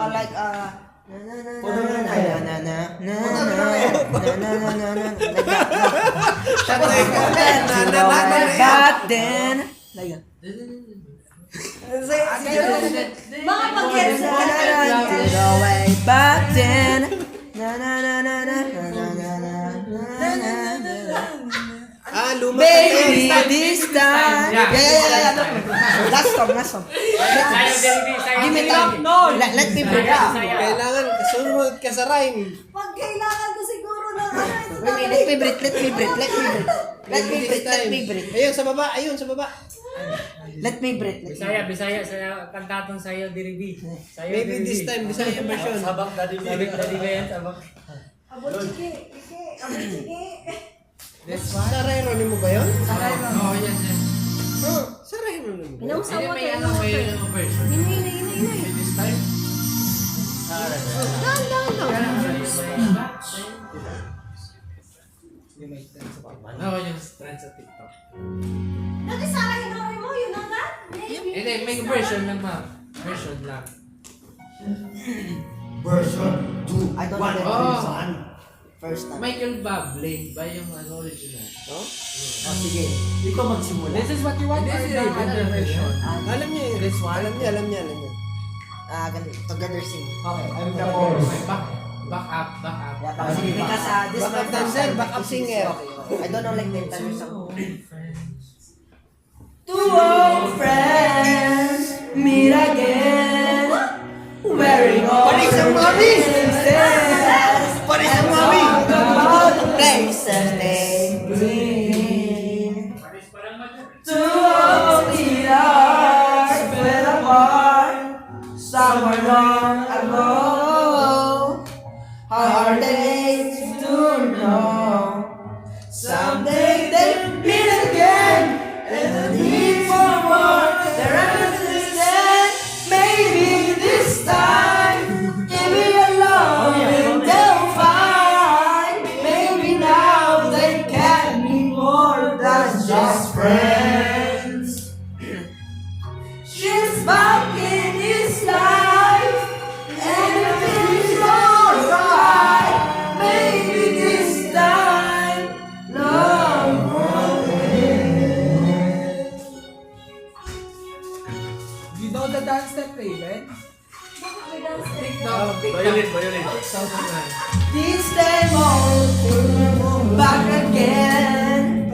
like But then like Mga pag-gets away but then Luma. baby this time. Yeah. Last song. Give me time. Let me break out. Kailangan sumunod ka sa rhyme. Pag kailangan ko siguro ng Let me breathe. Ayun, sa baba. Let me breathe. Bisaya sa kantatong sayo diribi. Sayo Maybe this time, Bisaya version. Sabak dadi ba yan? Sabak. Abot sige. Sa Rero ni mo ba yun? Oo, yan. Sa Rero ni mo. Inausap mo May tayo. version. Inay. This time? Oo, yung trend sa TikTok. Dati sana hinawin mo, yun ang nga. Hindi, may version lang ma'am. Version lang. I don't know Oh. first time. Michael Bublé ba yung original? No? Sige. Ikaw magsimula. This is what you want? This is the version. Alam niya yun. This one? Alam niya. Together sing. Okay, I'm the chorus. Back up. Yeah, sige. Because this Back up dancer, back up singer. Okay. I don't know like the entire song. Two old friends meet again, wearing all Panis ang mami! Panis ang mami! about the places they've been. Two old leaders split apart somewhere long ago. Hard days to know. Someday they meet again, and the need for more. Their emphasis said, maybe this time, give me a love and they'll find. Maybe now they can be more than just friends. She's back in his life, and everything's alright. Maybe this time, love will win. You know the dance step, Raven? Bakit Violin. Sound man. This time on, back again.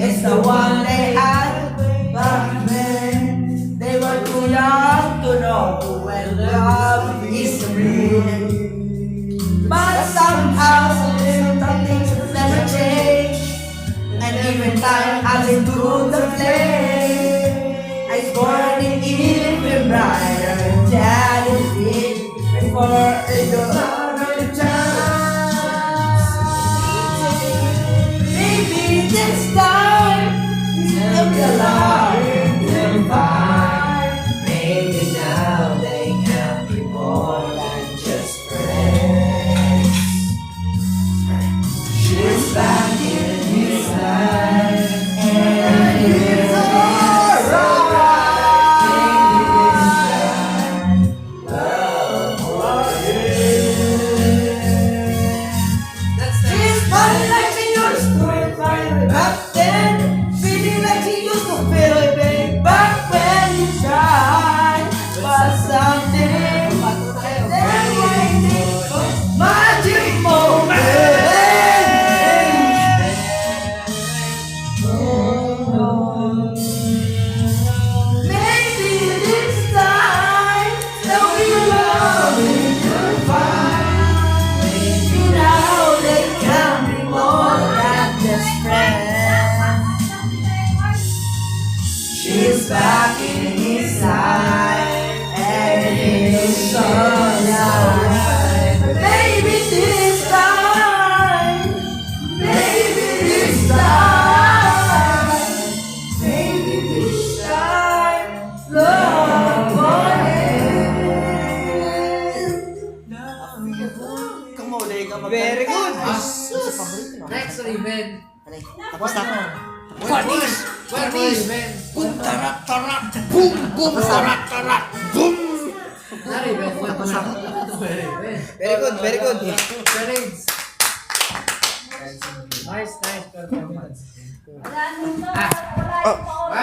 It's the one they had back then. They were too young to know when love is real. But somehow some things never change. And even time has improved the flame. I scored it even brighter than it did before it got another chance. Maybe this time they'll be alive and fine. Maybe now they can be more than just friends. She's back in his life, and it's alright. Maybe this time love will win. She's smiling like she used to smile back then, feeling like she used to feel it back when you tried. But something then waiting for magic moment. Maybe this time they'll be love in your find. Maybe now they can be more than just friends. She's back in his life, and it's alright. Maybe this time, maybe this time, maybe this time, love will end. Come on, Very good. Next, Raven. Tapos na. Panis! Raven. Boom, tarak, tarak. Boom, boom, tarak, tarak. Boom! Raven. Very good, very good. Parades. Nice performance. Wala nung wala yung